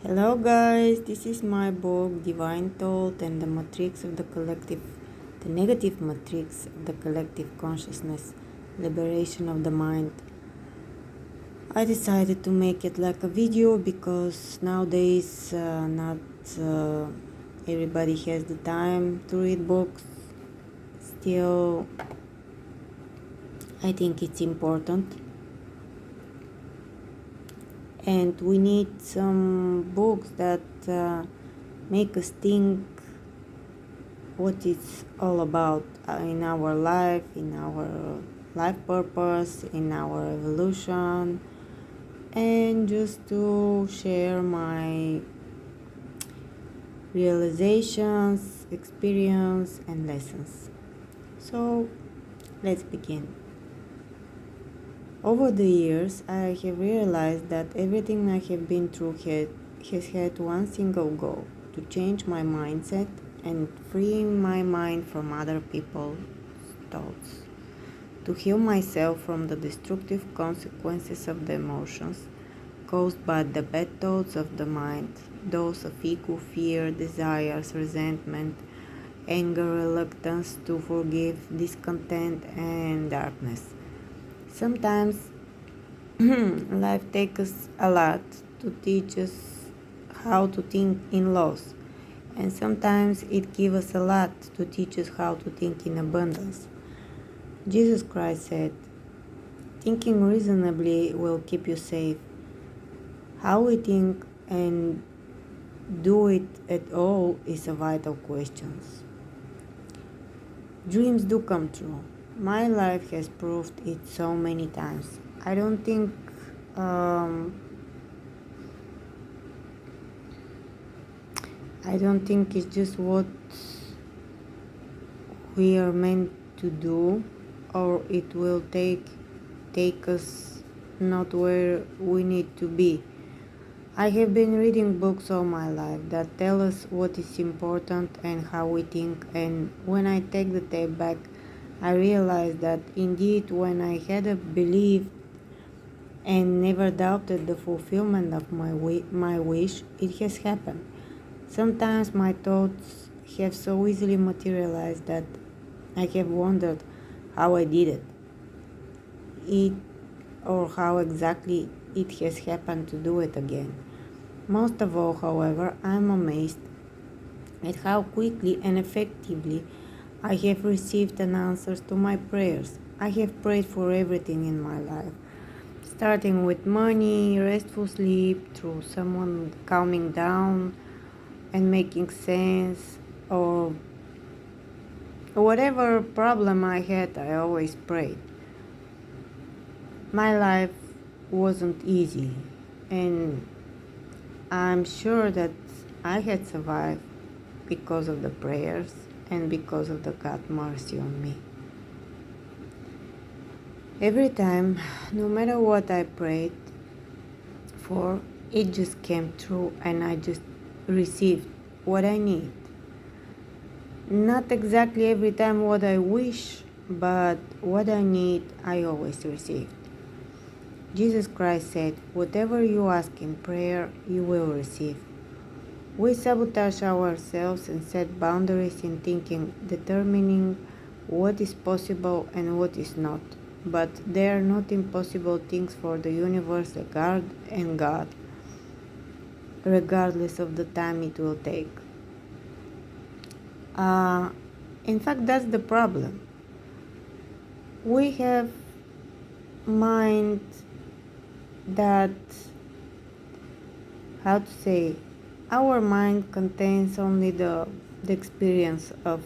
Hello guys, this is my book Divine Thought and the Matrix of the Collective, the Negative Matrix of the Collective Consciousness, Liberation of the Mind. I decided to make it like a video because nowadays not everybody has the time to read books. Still, I think it's important. And we need some books that make us think what it's all about in our life, in our life purpose, in our evolution, and just to share my realizations, experience, and lessons. So let's begin. Over the years, I have realized that everything I have been through has had one single goal: to change my mindset and freeing my mind from other people's thoughts, to heal myself from the destructive consequences of the emotions caused by the bad thoughts of the mind, those of ego, fear, desires, resentment, anger, reluctance to forgive, discontent, and darkness. Sometimes life takes us a lot to teach us how to think in loss, and sometimes it gives us a lot to teach us how to think in abundance. Jesus Christ said, "Thinking reasonably will keep you safe." How we think and do it at all is a vital question. Dreams do come true. My life has proved it so many times. I don't think um, it's just what we are meant to do, or it will take us not where we need to be. I have been reading books all my life that tell us what is important and how we think, and when I take the tape back, I realize that indeed when I had a belief and never doubted the fulfillment of my wish, it has happened. Sometimes my thoughts have so easily materialized that I have wondered how I did it or how exactly it has happened to do it again. Most of all, however, I am amazed at how quickly and effectively I have received an answers to my prayers. I have prayed for everything in my life, starting with money, restful sleep, through someone calming down and making sense, or whatever problem I had, I always prayed. My life wasn't easy, and I'm sure that I had survived because of the prayers and because of the God mercy on me. Every time, no matter what I prayed for, it just came true and I just received what I need. Not exactly every time what I wish, but what I need, I always received. Jesus Christ said, "Whatever you ask in prayer, you will receive." We sabotage ourselves and set boundaries in thinking, determining what is possible and what is not. But they are not impossible things for the universe and God, regardless of the time it will take. In fact, that's the problem. We have mind that, how to say, our mind contains only the experience of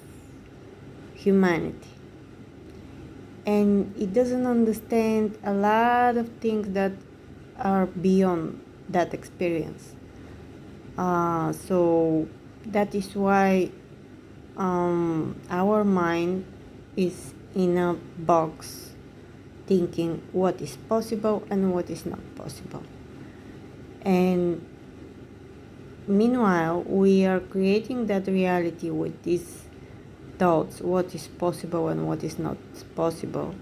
humanity, and it doesn't understand a lot of things that are beyond that experience. So that is why our mind is in a box thinking what is possible and what is not possible. And meanwhile, we are creating that reality with these thoughts, what is possible and what is not possible.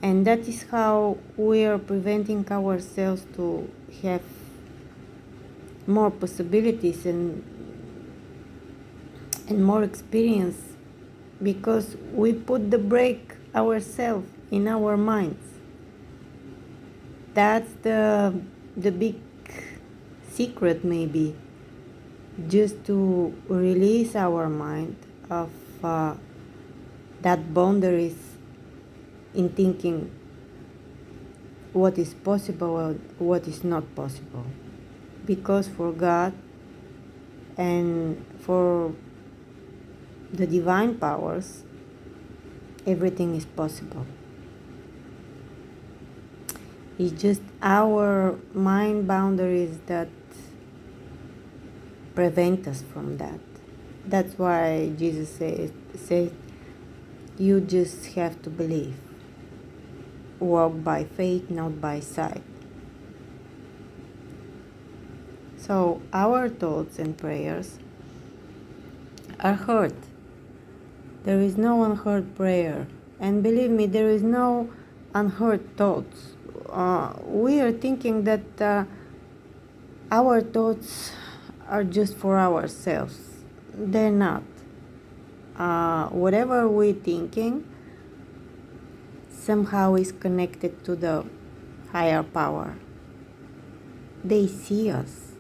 And that is how we are preventing ourselves to have more possibilities and more experience, because we put the brake ourselves in our minds. That's the big secret, maybe, just to release our mind of that boundaries in thinking what is possible and what is not possible. Because for God and for the divine powers, everything is possible. It's just our mind boundaries that prevent us from that. That's why Jesus said you just have to believe. Walk by faith, not by sight. So our thoughts and prayers are heard. There is no unheard prayer. And believe me, there is no unheard thoughts. We are thinking that our thoughts are just for ourselves. They're not. Whatever we're thinking somehow is connected to the higher power. They see us.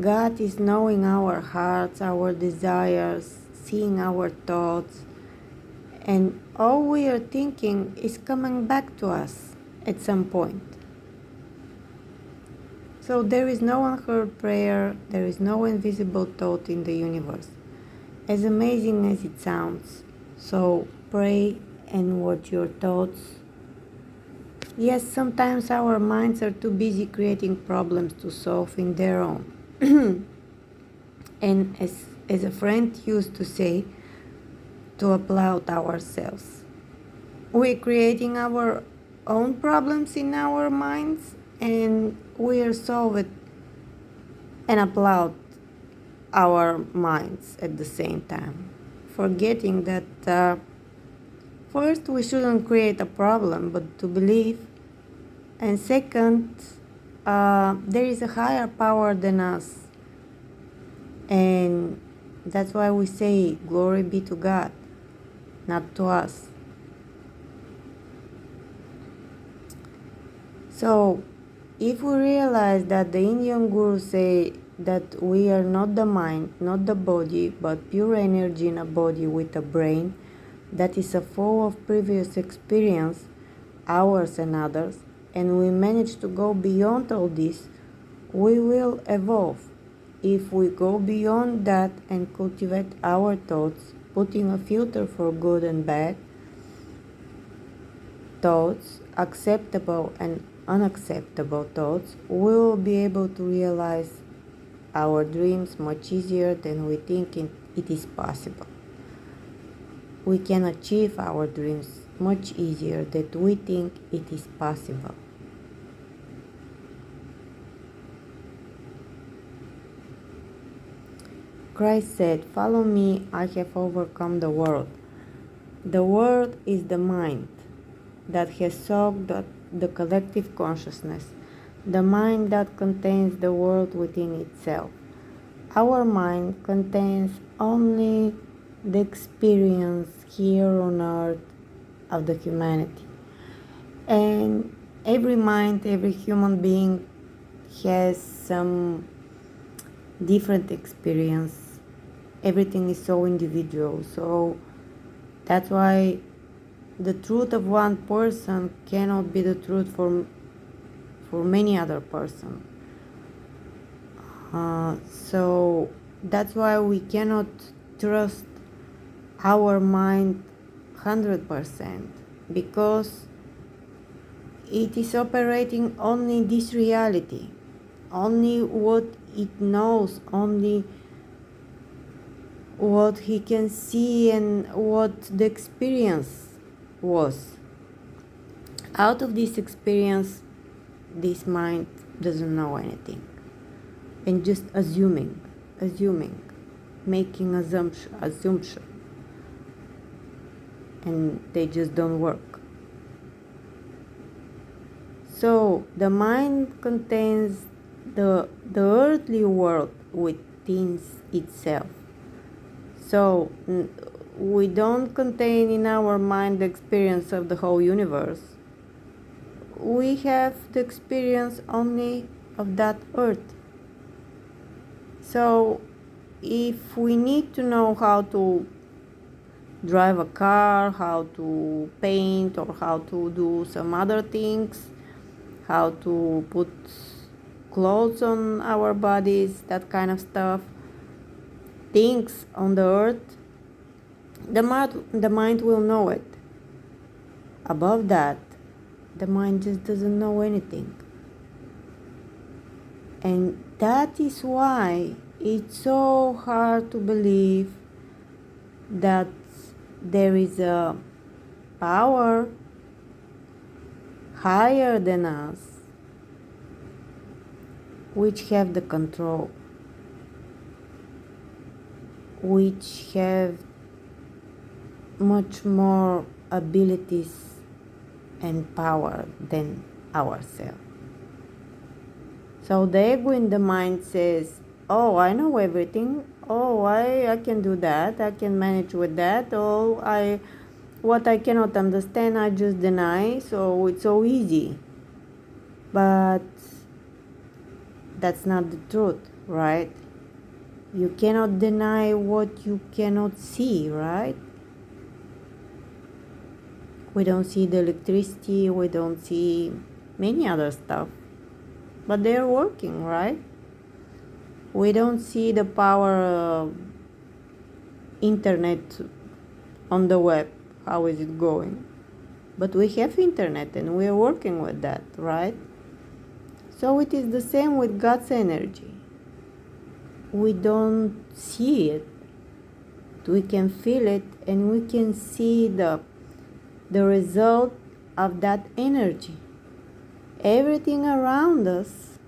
God is knowing our hearts, our desires, seeing our thoughts, and all we are thinking is coming back to us at some point. So there is no unheard prayer, there is no invisible thought in the universe, as amazing as it sounds. So pray and watch your thoughts. Yes, sometimes our minds are too busy creating problems to solve in their own. And as a friend used to say, to applaud ourselves. We're creating our own problems in our minds, and we are solve it and applaud our minds at the same time, forgetting that first we shouldn't create a problem but to believe, and second, there is a higher power than us, and that's why we say glory be to God, not to us. So if we realize that the Indian gurus say that we are not the mind, not the body, but pure energy in a body with a brain that is a full of previous experience, ours and others, and we manage to go beyond all this, we will evolve. If we go beyond that and cultivate our thoughts, putting a filter for good and bad thoughts, acceptable and unacceptable thoughts, we will be able to realize our dreams much easier than we think it is possible. We can achieve our dreams much easier than we think it is possible. Christ said, "Follow me, I have overcome the world." The world is the mind that has soaked the collective consciousness, the mind that contains the world within itself. Our mind contains only the experience here on earth of the humanity. And every mind, every human being has some different experience. Everything is so individual. So that's why the truth of one person cannot be the truth for many other person. So that's why we cannot trust our mind 100%, because it is operating only this reality, only what it knows, only what he can see and what the experience was. Out of this experience, this mind doesn't know anything, and just assuming, making assumption, and they just don't work. So the mind contains the earthly world within itself. So we don't contain in our mind the experience of the whole universe. We have the experience only of that earth. So if we need to know how to drive a car, how to paint, or how to do some other things, how to put clothes on our bodies, that kind of stuff, things on the earth, the mind will know it. Above that, the mind just doesn't know anything. And that is why it's so hard to believe that there is a power higher than us which have the control, which have much more abilities and power than ourselves. So the ego in the mind says, oh, I know everything. Oh, I can do that. I can manage with that. Oh, what I cannot understand, I just deny. So it's so easy. But that's not the truth, right? You cannot deny what you cannot see, right? We don't see the electricity. We don't see many other stuff. But they're working, right? We don't see the power of internet on the web. How is it going? But we have internet and we are working with that, right? So it is the same with God's energy. We don't see it. We can feel it and we can see the result of that energy. Everything around us,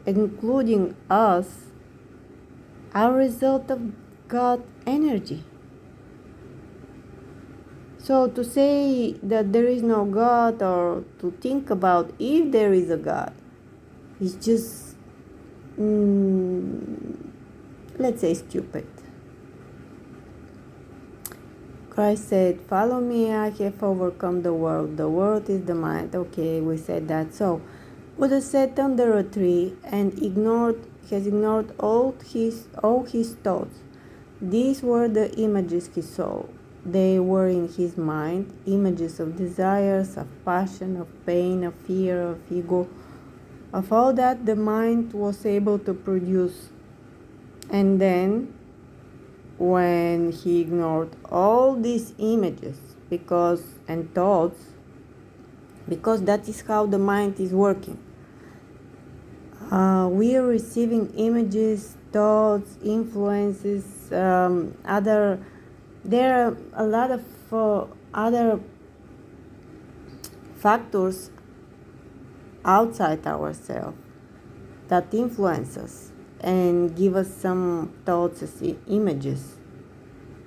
including us, are a result of God's energy. So to say that there is no God, or to think about if there is a God, is just, let's say, stupid. Christ said, follow me, I have overcome the world. The world is the mind. Okay, we said that. So Buddha sat under a tree and has ignored all his thoughts. These were the images he saw. They were in his mind, images of desires, of passion, of pain, of fear, of ego, of all that the mind was able to produce. And then, when he ignored all these images and thoughts, because that is how the mind is working. We are receiving images, thoughts, influences, there are a lot of other factors outside ourselves that influence us and give us some thoughts as images.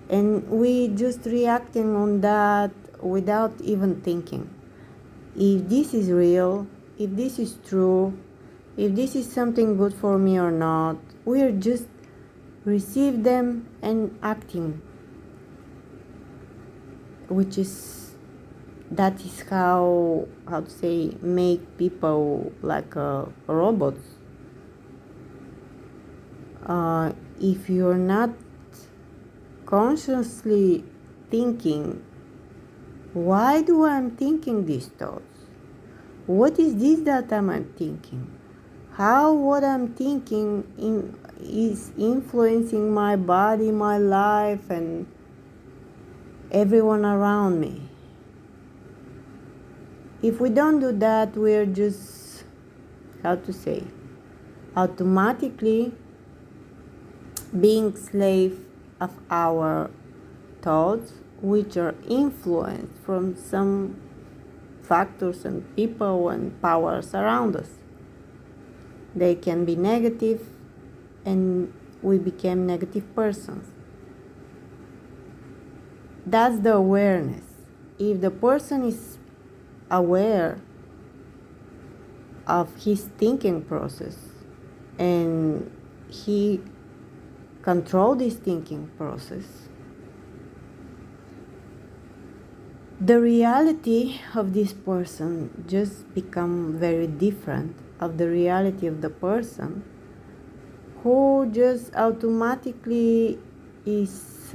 And we just reacting on that without even thinking. If this is real, if this is true, if this is something good for me or not, we are just receive them and acting. That is how to say, make people like robots. If you're not consciously thinking, why do I'm thinking these thoughts? What is this that I'm thinking? How what I'm thinking is influencing my body, my life, and everyone around me? If we don't do that, we're just, automatically being slave of our thoughts, which are influenced from some factors and people and powers around us. They can be negative, and we become negative persons. That's the awareness. If the person is aware of his thinking process, and he controlled his thinking process, the reality of this person just become very different of the reality of the person who just automatically is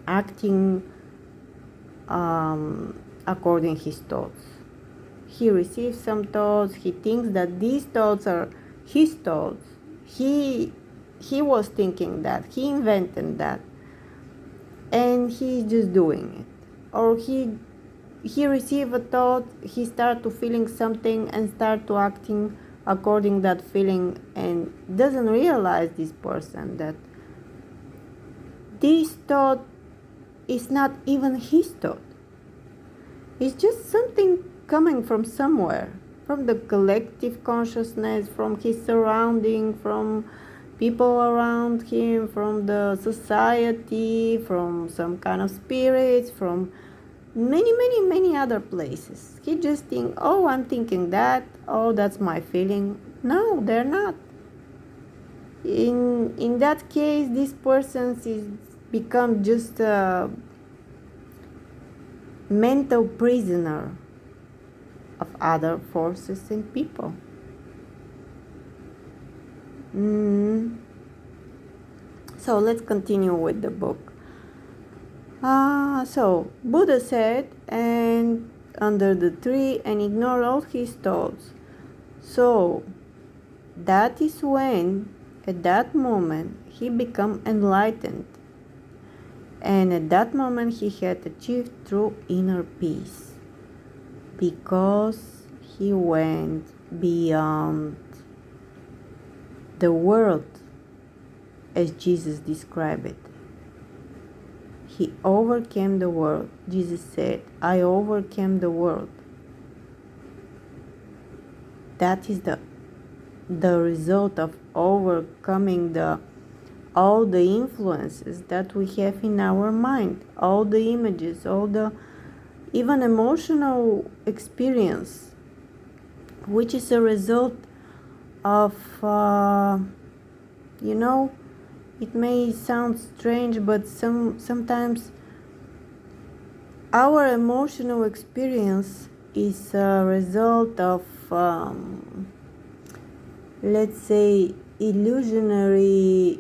acting according his thoughts. He receives some thoughts, he thinks that these thoughts are his thoughts. He was thinking that, he invented that, and he's just doing it. Or he receive a thought, he start to feeling something and start to acting according that feeling, and doesn't realize, this person, that this thought is not even his thought. It's just something coming from somewhere, from the collective consciousness, from his surrounding, from people around him, from the society, from some kind of spirits, from many other places. He just think, oh, I'm thinking that, oh, that's my feeling. No, they're not. In that case, this person is become just a mental prisoner of other forces and people. So let's continue with the book. So Buddha said, and under the tree, and ignored all his thoughts. So that is when, at that moment, he became enlightened. And at that moment, he had achieved true inner peace, because he went beyond the world as Jesus described it. He overcame the world. Jesus said, I overcame the world. That is the result of overcoming all the influences that we have in our mind, all the images, all the even emotional experience, which is a result of, it may sound strange, but sometimes our emotional experience is a result of, let's say, illusionary,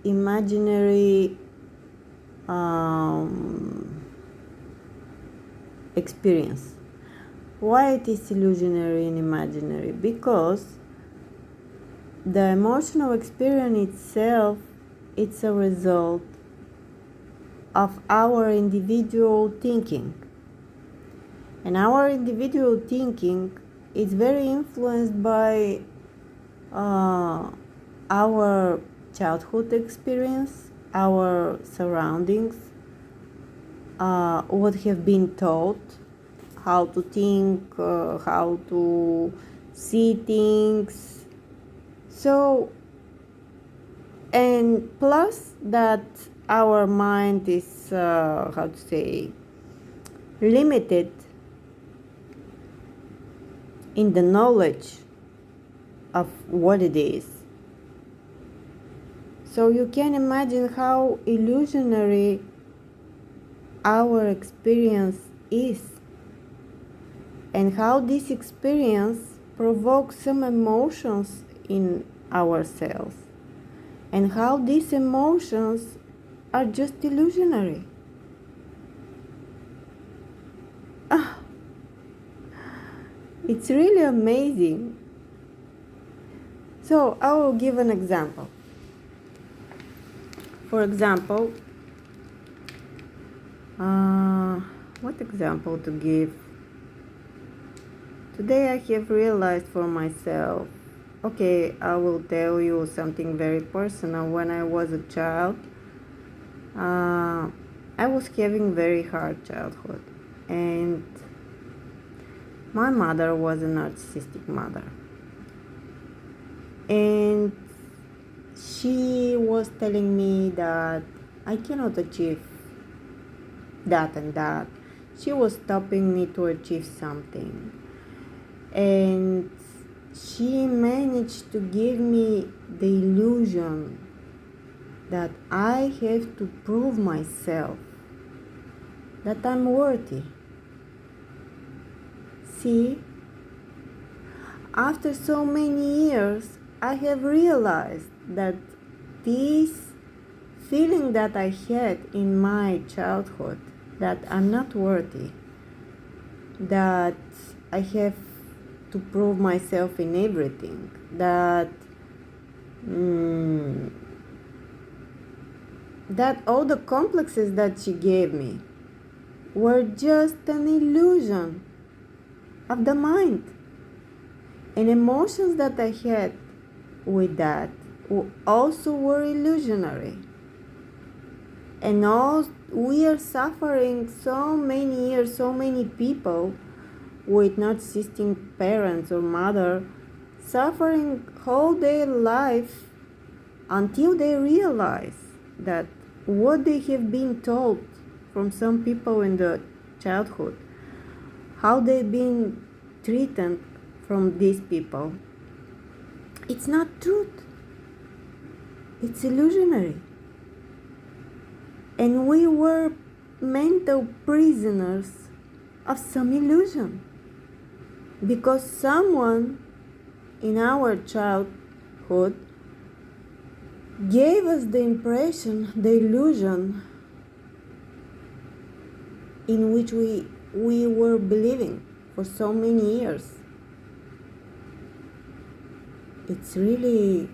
imaginary experience. Why it is illusionary and imaginary? Because the emotional experience itself, it's a result of our individual thinking. And our individual thinking is very influenced by our childhood experience, our surroundings, what have been taught, how to think, how to see things. So, and plus that our mind is, limited in the knowledge of what it is. So you can imagine how illusionary our experience is, and how this experience provokes some emotions in ourselves, and how these emotions are just illusionary. It's really amazing. So I will give an example. For example, what example to give? Today I have realized for myself, okay, I will tell you something very personal. When I was a child, I was having very hard childhood, and my mother was a narcissistic mother, and she was telling me that I cannot achieve that and that. She was stopping me to achieve something. And she managed to give me the illusion that I have to prove myself, that I'm worthy. See, after so many years, I have realized that this feeling that I had in my childhood, that I'm not worthy, that I have to prove myself in everything, that that all the complexes that she gave me were just an illusion of the mind. And emotions that I had with that also were illusionary. And all we are suffering so many years, so many people with narcissistic parents or mother suffering whole their life until they realize that what they have been told from some people in the childhood, how they've been treated from these people, it's not truth. It's illusionary. And we were mental prisoners of some illusion. Because someone in our childhood gave us the impression, the illusion in which we were believing for so many years. It's really,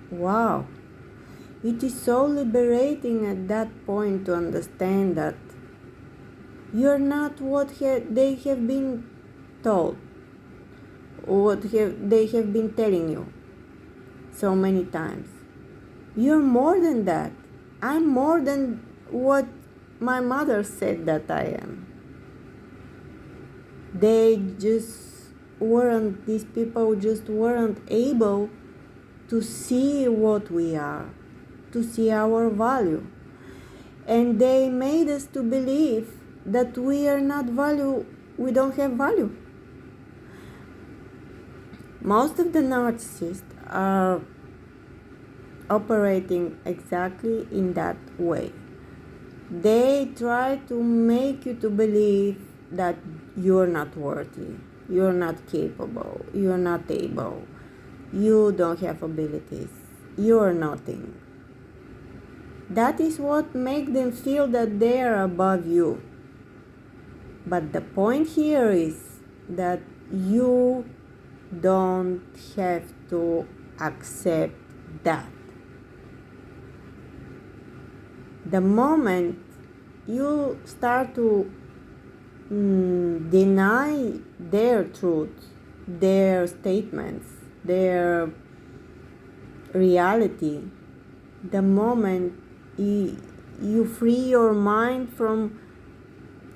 wow. It is so liberating at that point to understand that you're not what they have been told, what they have been telling you so many times. You're more than that. I'm more than what my mother said that I am. These people just weren't able to see what we are, to see our value. And they made us to believe that we are not value, we don't have value. Most of the narcissists are operating exactly in that way. They try to make you to believe that you're not worthy, you're not capable, you're not able, you don't have abilities, you're nothing. That is what makes them feel that they are above you. But the point here is that you don't have to accept that. The moment you start to deny their truth, their statements, their reality, the moment you free your mind from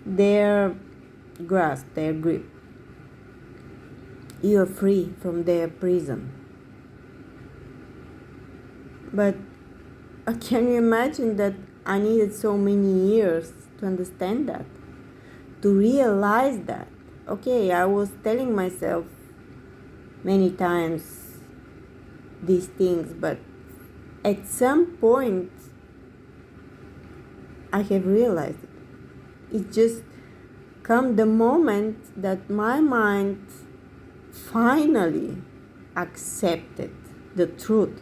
their grasp, their grip, you're free from their prison. But can you imagine that I needed so many years to understand that, to realize that? Okay, I was telling myself many times these things, but at some point I have realized it. It just come the moment that my mind finally accepted the truth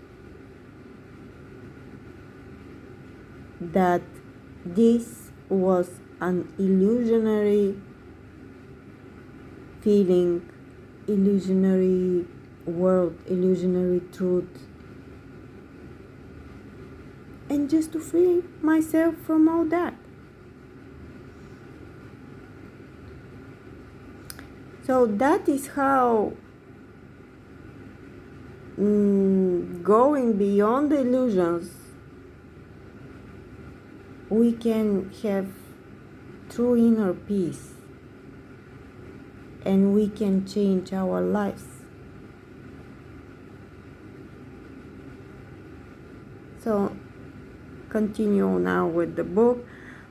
that this was an illusionary feeling, illusionary world, illusionary truth, and just to free myself from all that. So that is how going beyond the illusions we can have true inner peace, and we can change our lives. So continue now with the book.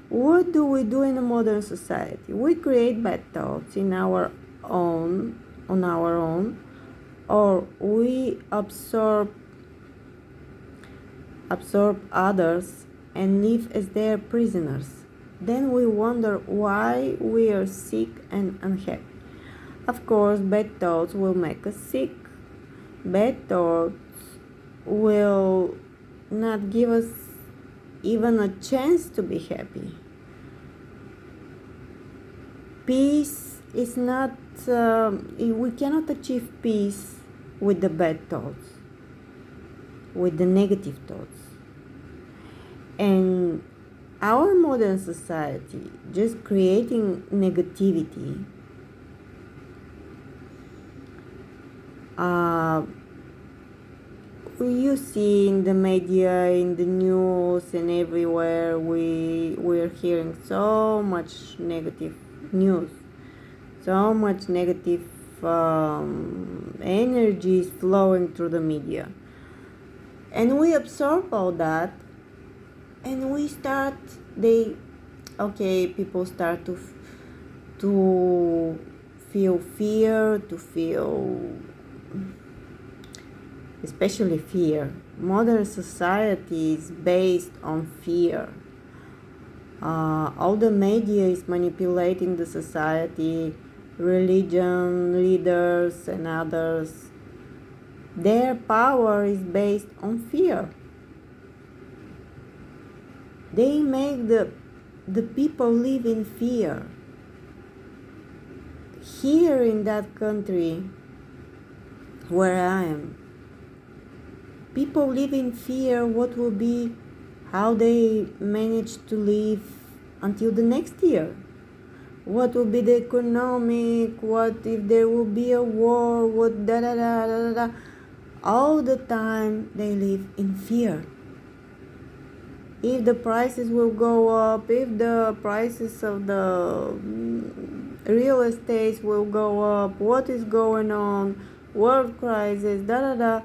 What do we do in a modern society? We create bad thoughts on our own, or we absorb others and live as their prisoners. Then we wonder why we are sick and unhappy. Of course, bad thoughts will make us sick. Bad thoughts will not give us even a chance to be happy. Peace is not, we cannot achieve peace with the bad thoughts, with the negative thoughts. And our modern society just creating negativity you see in the media, in the news, and everywhere we're hearing so much negative news, so much negative energy is flowing through the media, and we absorb all that, and we start people start to feel fear, to feel especially fear. Modern society is based on fear. All the media is manipulating the society, religion, leaders, and others. Their power is based on fear. They make the people live in fear. Here in that country where I am, people live in fear what will be, how they manage to live until the next year. What will be the economic, what if there will be a war, what da da da da da. All the time they live in fear. If the prices will go up, if the prices of the real estate will go up, what is going on, world crisis, da da da.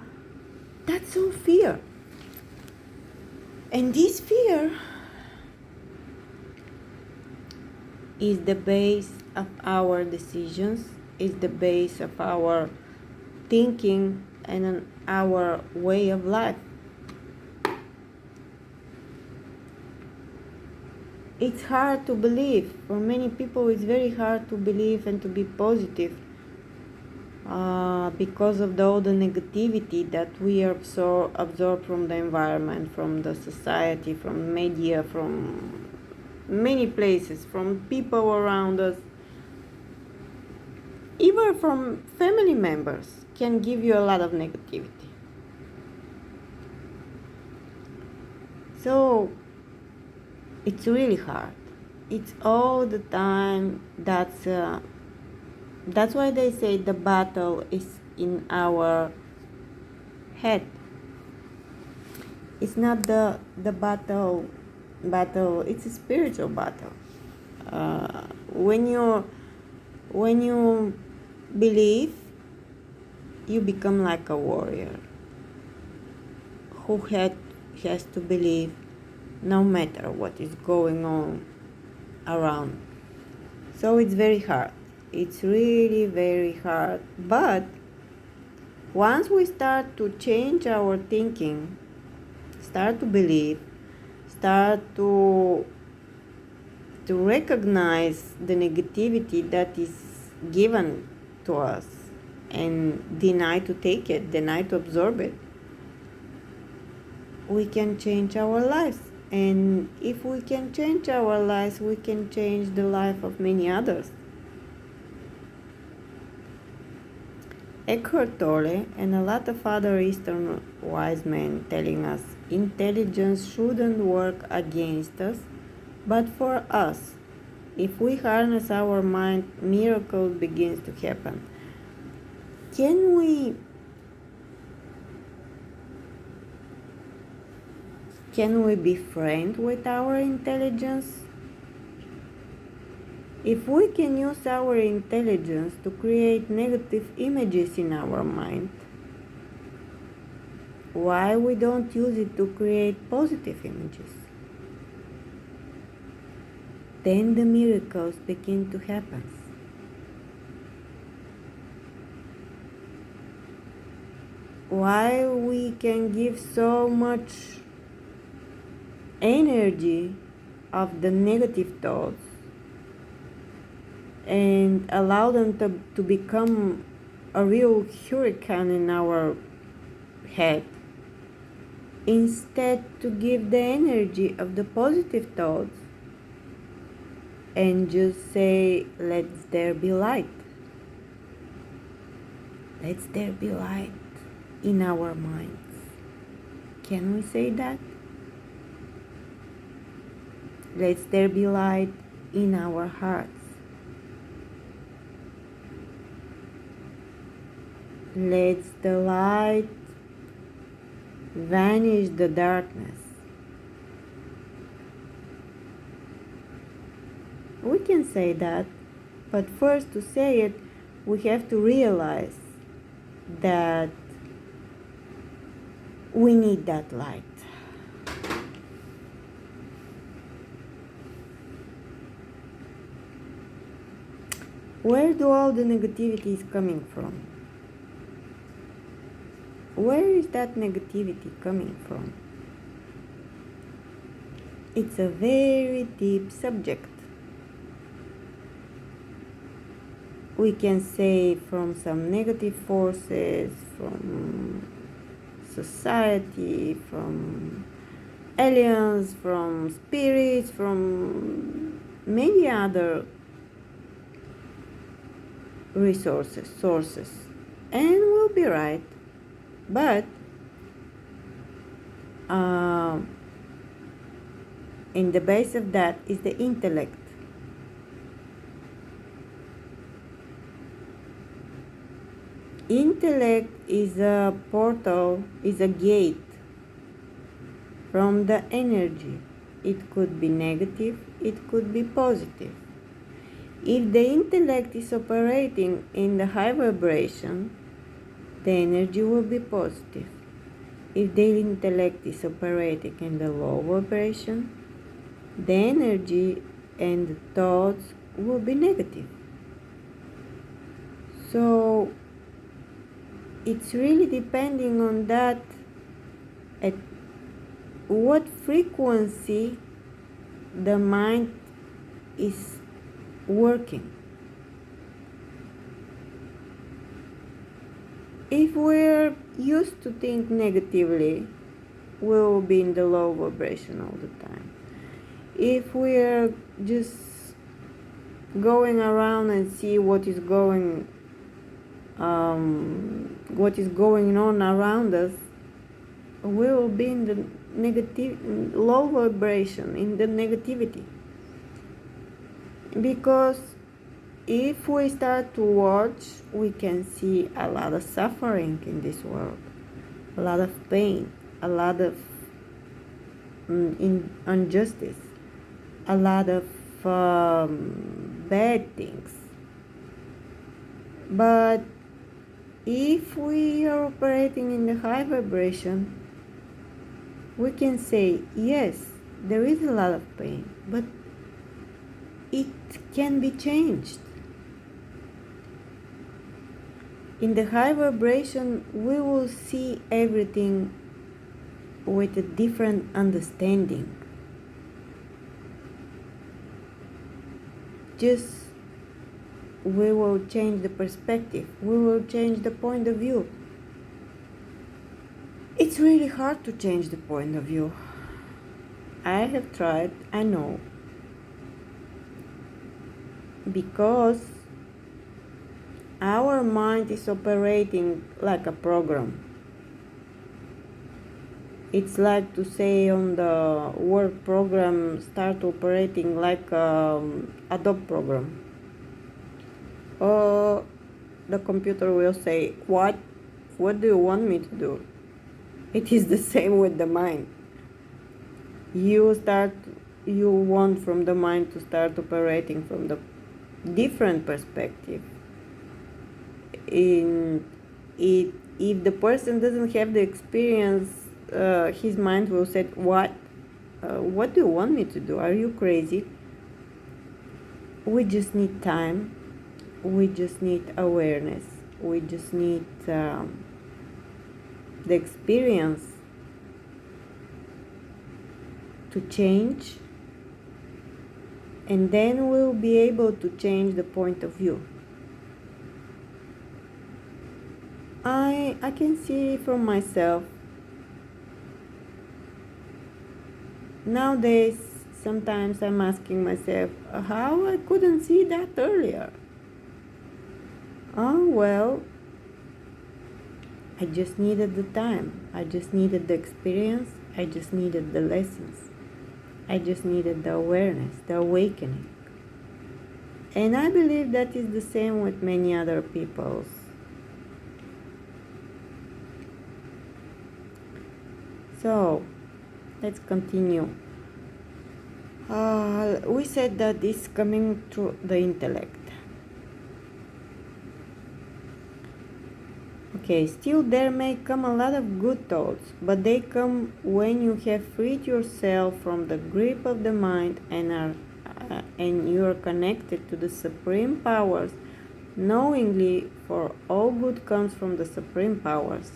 That's all fear. And this fear is the base of our decisions, is the base of our thinking and our way of life. It's hard to believe. For many people, it's very hard to believe and to be positive because of all the negativity that we absorb from the environment, from the society, from media, from many places, from people around us, even from family members, can give you a lot of negativity. So it's really hard. It's all the time. That's why they say the battle is in our head. It's not the battle. It's a spiritual battle. When you believe, you become like a warrior who has to believe no matter what is going on around. So it's very hard. It's really very hard. But once we start to change our thinking, start to believe, start to recognize the negativity that is given to us and deny to take it, deny to absorb it, we can change our lives. And if we can change our lives, we can change the life of many others. Eckhart Tolle and a lot of other Eastern wise men telling us intelligence shouldn't work against us, but for us. If we harness our mind, miracles begins to happen. Can we be friends with our intelligence? If we can use our intelligence to create negative images in our mind, why we don't use it to create positive images? then the miracles begin to happen. While we can give so much energy of the negative thoughts and allow them to become a real hurricane in our head, instead to give the energy of the positive thoughts and just say, let there be light. Let there be light in our minds. Can we say that? Let there be light in our hearts. Let the light vanish the darkness. We can say that, but first to say it, we have to realize that we need that light. Where do all the negativity is coming from? Where is that negativity coming from? It's a very deep subject. We can say from some negative forces, from society, from aliens, from spirits, from many other sources, and we'll be right. But in the base of that is the intellect. Intellect is a portal, is a gate from the energy. It could be negative, it could be positive. If the intellect is operating in the high vibration, the energy will be positive. If the intellect is operating in the low vibration, the energy and the thoughts will be negative. So it's really depending on that, at what frequency the mind is working. If we're used to think negatively, we'll be in the low vibration all the time. If we're just going around and see what is going on around us, we will be in the low vibration, in the negativity. Because if we start to watch, we can see a lot of suffering in this world, a lot of pain, a lot of injustice, a lot of bad things. But if we are operating in the high vibration, we can say, yes, there is a lot of pain, but it can be changed. In the high vibration, we will see everything with a different understanding. Just we will change the perspective, we will change the point of view. It's really hard to change the point of view. I have tried, I know. Because our mind is operating like a program. It's like to say on the work program, start operating like Adobe program. Or the computer will say, what do you want me to do? It is the same with the mind. You want from the mind to start operating from the different perspective. If the person doesn't have the experience, his mind will say, what do you want me to do? Are you crazy? We just need time. We just need awareness. We just need the experience to change, and then we'll be able to change the point of view. I can see from myself nowadays. Sometimes I'm asking myself how I couldn't see that earlier. Oh well, I just needed the time. I just needed the experience. I just needed the lessons. I just needed the awareness, the awakening. And I believe that is the same with many other peoples. So, let's continue. We said that it's coming through the intellect. Okay, still there may come a lot of good thoughts, but they come when you have freed yourself from the grip of the mind and you are connected to the supreme powers knowingly, for all good comes from the supreme powers.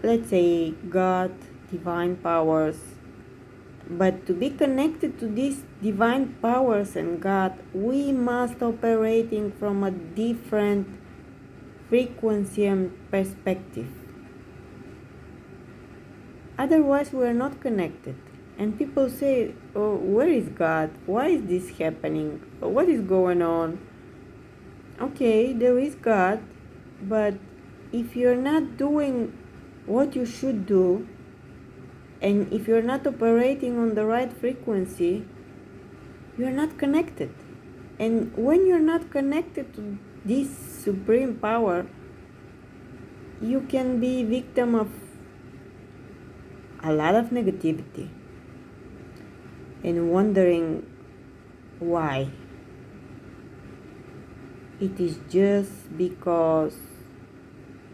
Let's say God, divine powers. But to be connected to these divine powers and God, we must operating from a different frequency and perspective. Otherwise, we are not connected. And people say, oh, where is God? Why is this happening? What is going on? Okay, there is God, but if you're not doing what you should do, and if you're not operating on the right frequency, you're not connected. And when you're not connected to this supreme power, you can be victim of a lot of negativity and wondering why. It is just because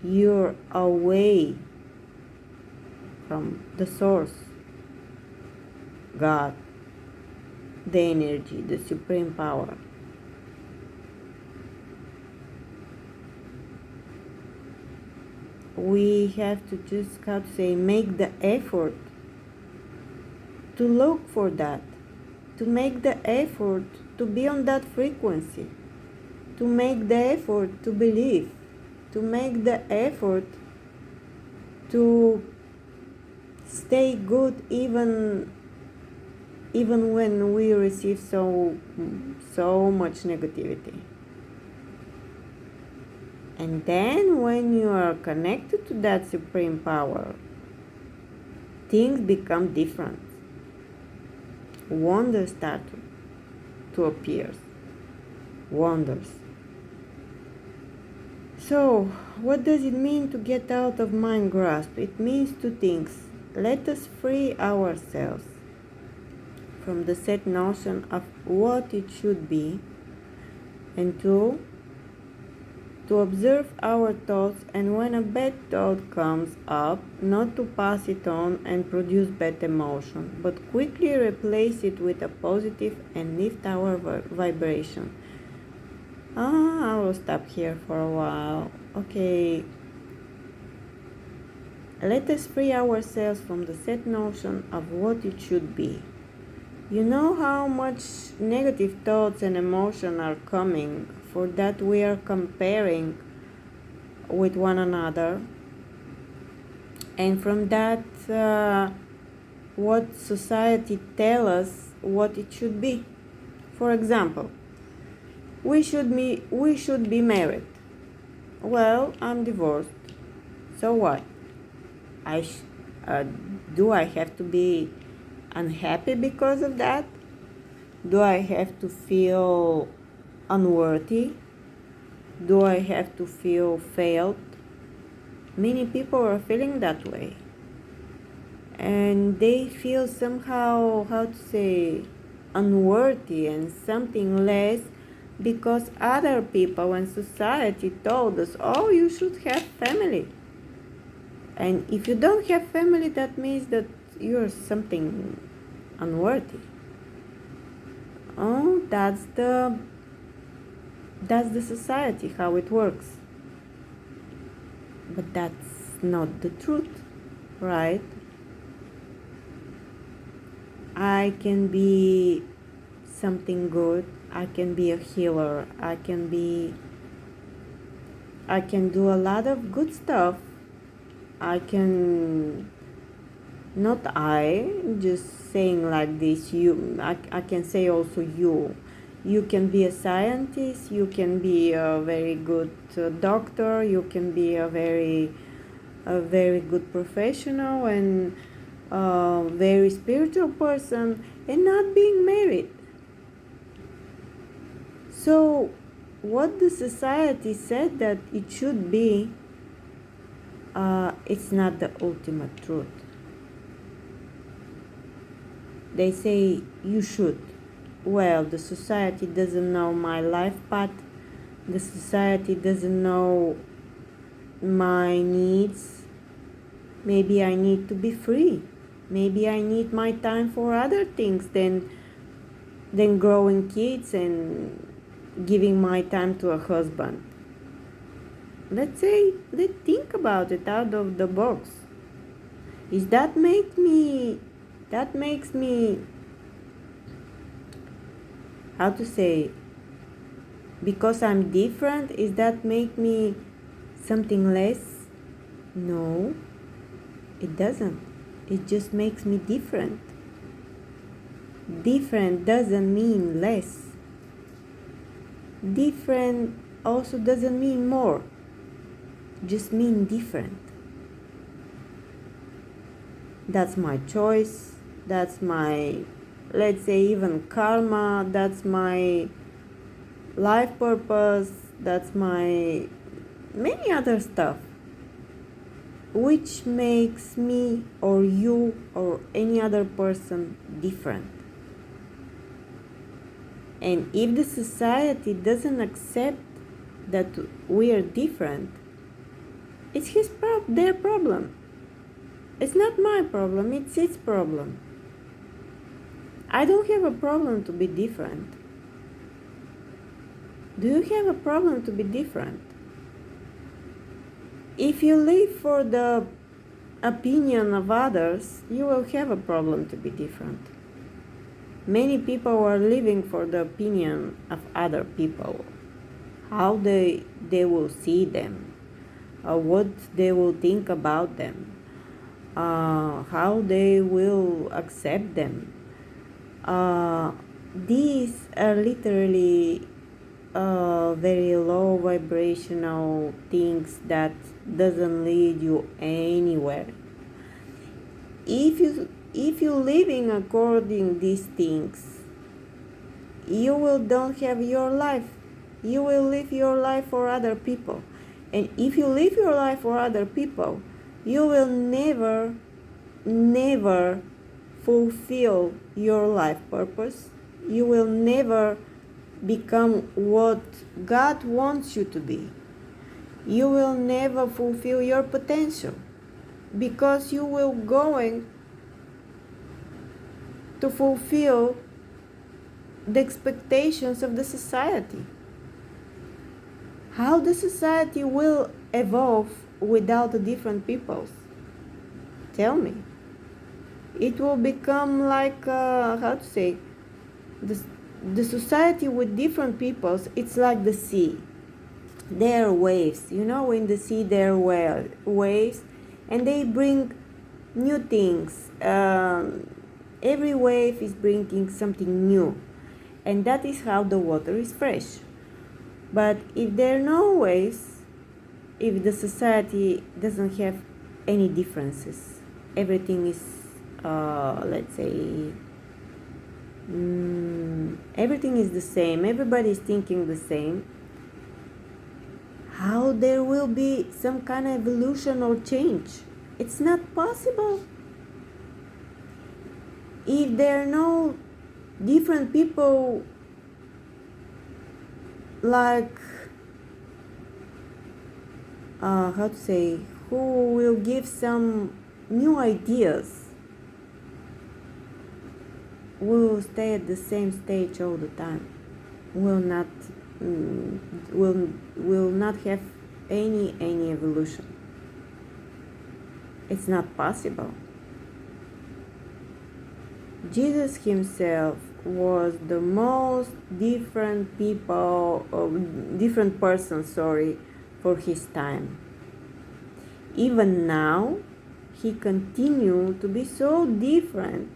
you're away from the source, God, the energy, the supreme power. We have to just, how to say, make the effort to look for that, to make the effort to be on that frequency, to make the effort to believe, to make the effort to stay good even when we receive so much negativity. And then when you are connected to that supreme power, things become different. Wonders start to appear. Wonders. So, what does it mean to get out of mind grasp? It means two things. Let us free ourselves from the set notion of what it should be, and two, to observe our thoughts, and when a bad thought comes up, not to pass it on and produce bad emotion, but quickly replace it with a positive and lift our vibration. I will stop here for a while. Okay. Let us free ourselves from the set notion of what it should be. You know how much negative thoughts and emotion are coming, for that we are comparing with one another, and from that what society tell us what it should be. For example, we should be married. Well, I'm divorced, so what? Do I have to be unhappy because of that? Do I have to feel unworthy? Do I have to feel failed? Many people are feeling that way. And they feel somehow, how to say, unworthy and something less because other people and society told us, oh, you should have family. And if you don't have family, that means that you're something unworthy. Oh, that's the society, how it works. But that's not the truth, right? I can be something good. I can be a healer. I can do a lot of good stuff. I can not I just saying like this, I can say also you can be a scientist, you can be a very good doctor, you can be a very good professional and a very spiritual person and not being married. So what the society said that it should be, it's not the ultimate truth. They say you should. Well, the society doesn't know my life path. The society doesn't know my needs. Maybe I need to be free. Maybe I need my time for other things than growing kids and giving my time to a husband. Let's think about it out of the box. Is that makes me how to say, because I'm different, is that make me something less? No, it doesn't. It just makes me different. Different doesn't mean less. Different also doesn't mean more. Just mean different. That's my choice. That's my, let's say, even karma. That's my life purpose. That's my many other stuff, which makes me or you or any other person different. And if the society doesn't accept that we are different, it's their problem. It's not my problem, it's its problem. I don't have a problem to be different. Do you have a problem to be different? If you live for the opinion of others, you will have a problem to be different. Many people are living for the opinion of other people, how they will see them, what they will think about them, how they will accept them. These are literally very low vibrational things that doesn't lead you anywhere. If you living according these things, you will don't have your life. You will live your life for other people. And if you live your life for other people, you will never fulfill your life purpose. You will never become what God wants you to be. You will never fulfill your potential because you will going to fulfill the expectations of the society. How the society will evolve without the different peoples? Tell me. It will become like, how to say, the society with different peoples, it's like the sea. There are waves. In the sea there are waves, and they bring new things. Every wave is bringing something new, and that is how the water is fresh. But if there are no waves, if the society doesn't have any differences, everything is, let's say, everything is the same, everybody is thinking the same, how there will be some kind of evolution or change? It's not possible. If there are no different people, like, how to say, who will give some new ideas, will stay at the same stage all the time, will not will not have any evolution. It's not possible. Jesus himself was the most different person, for his time. Even now, he continued to be so different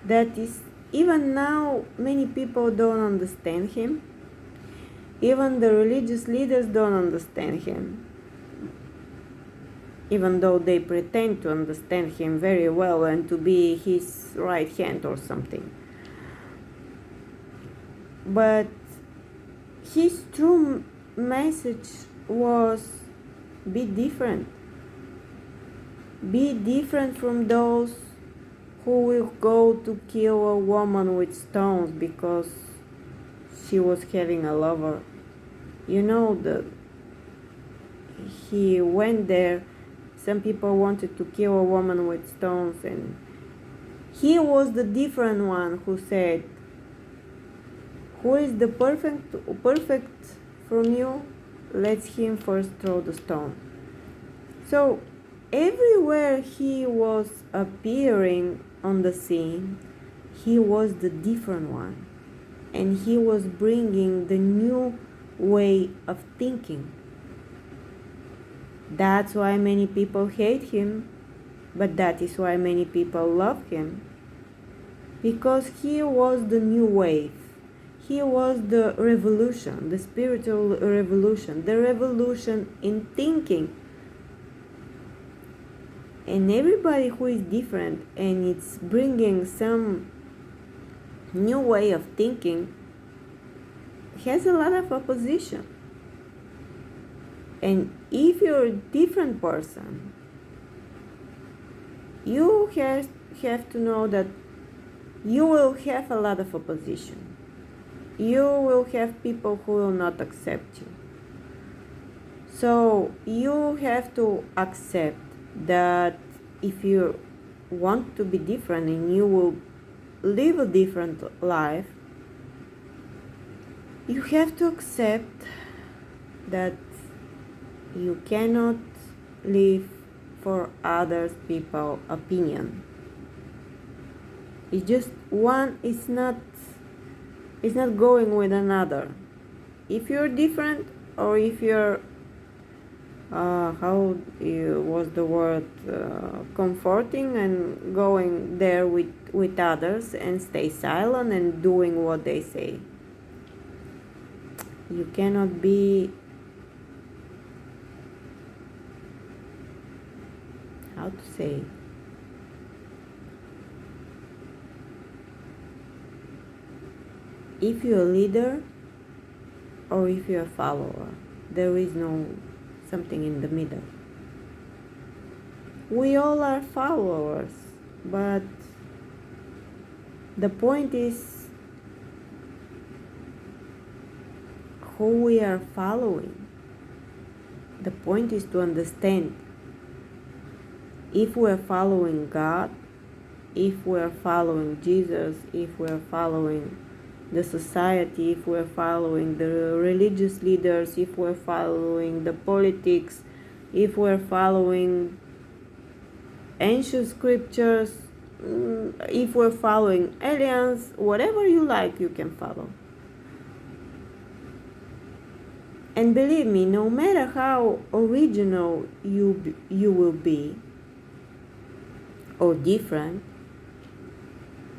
that is even now many people don't understand him. Even the religious leaders don't understand him, even though they pretend to understand him very well and to be his right hand or something. But his true message was be different. Be different from those who will go to kill a woman with stones because she was having a lover. You know, he went there. Some people wanted to kill a woman with stones, and he was the different one who said, who is the perfect from you? Let him first throw the stone. So everywhere he was appearing on the scene, he was the different one, and he was bringing the new way of thinking. That's why many people hate him, but that is why many people love him, because he was the new wave. He was the revolution, the spiritual revolution, the revolution in thinking. And everybody who is different and it's bringing some new way of thinking has a lot of opposition. And if you're a different person, you have to know that you will have a lot of opposition. You will have people who will not accept you. So you have to accept that if you want to be different and you will live a different life, you have to accept that you cannot live for others people's opinion. It's just one is not going with another. If you're different, or if you're was the word comforting and going there with others and stay silent and doing what they say, you cannot be, how to say, if you're a leader or if you're a follower, there is no something in the middle. We all are followers, but the point is who we are following. The point is to understand if we are following God, if we are following Jesus, if we are following the society, if we're following the religious leaders, if we're following the politics, if we're following ancient scriptures, if we're following aliens, whatever you like, you can follow. And believe me, no matter how original you will be or different,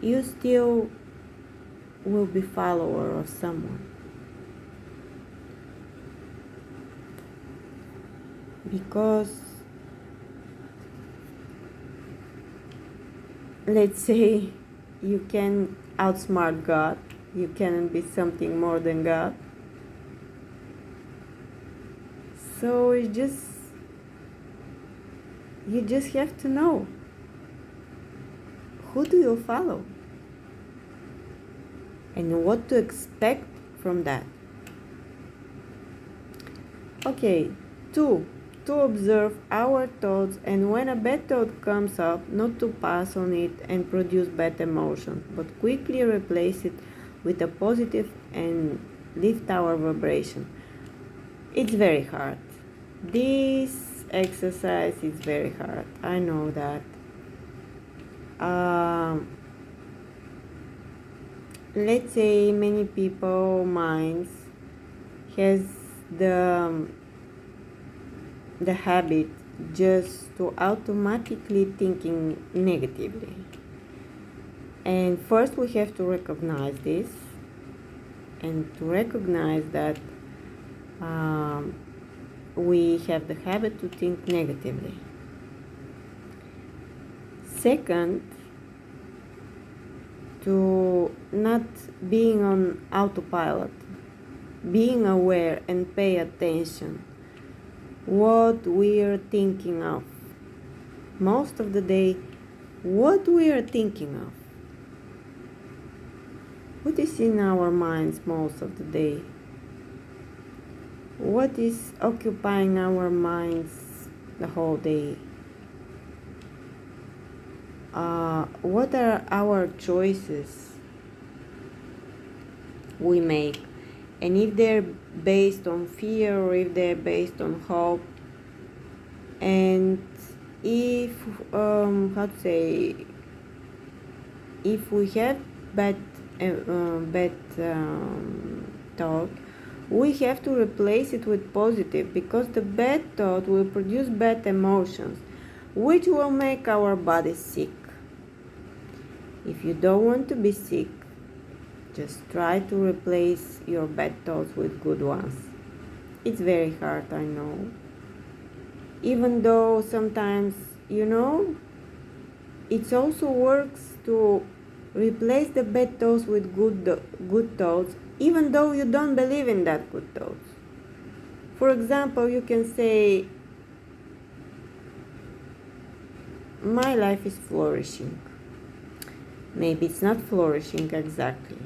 you still will be follower of someone, because let's say you can outsmart God, you cannot be something more than God. So you just have to know, who do you follow and what to expect from that. Okay, two to observe our thoughts, and when a bad thought comes up, not to pass on it and produce bad emotions, but quickly replace it with a positive and lift our vibration. It's very hard. This exercise is very hard. I know that. Let's say many people minds has the habit just to automatically thinking negatively. And first we have to recognize this, and to recognize that we have the habit to think negatively. Second, to not being on autopilot, being aware and pay attention what we are thinking of. Most of the day, what we are thinking of. What is in our minds most of the day? What is occupying our minds the whole day? What are our choices we make? And if they're based on fear or if they're based on hope, and if if we have bad thought, we have to replace it with positive, because the bad thought will produce bad emotions, which will make our body sick. If you don't want to be sick, just try to replace your bad thoughts with good ones. It's very hard, I know. Even though sometimes, it also works to replace the bad thoughts with good thoughts, even though you don't believe in that good thoughts. For example, you can say, my life is flourishing. Maybe it's not flourishing exactly,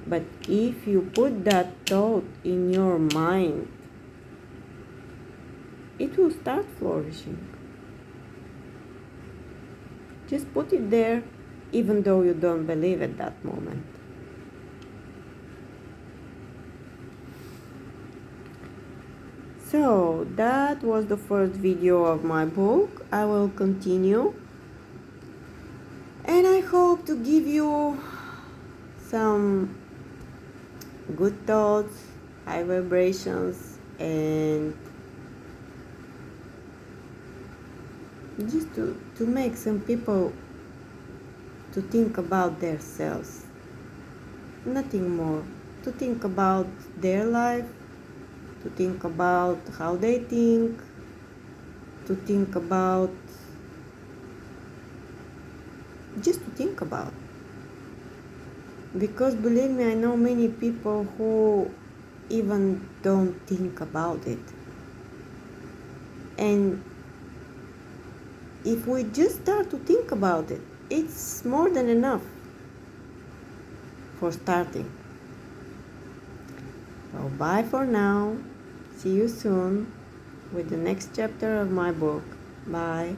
but if you put that thought in your mind, it will start flourishing. Just put it there, even though you don't believe at that moment. So that was the first video of my book. I will continue, and I hope to give you some good thoughts, high vibrations, and just to make some people to think about themselves, nothing more. To think about their life, to think about how they think, to think about, just to think about. Because believe me, I know many people who even don't think about it. And if we just start to think about it, it's more than enough for starting. So bye for now. See you soon with the next chapter of my book. Bye.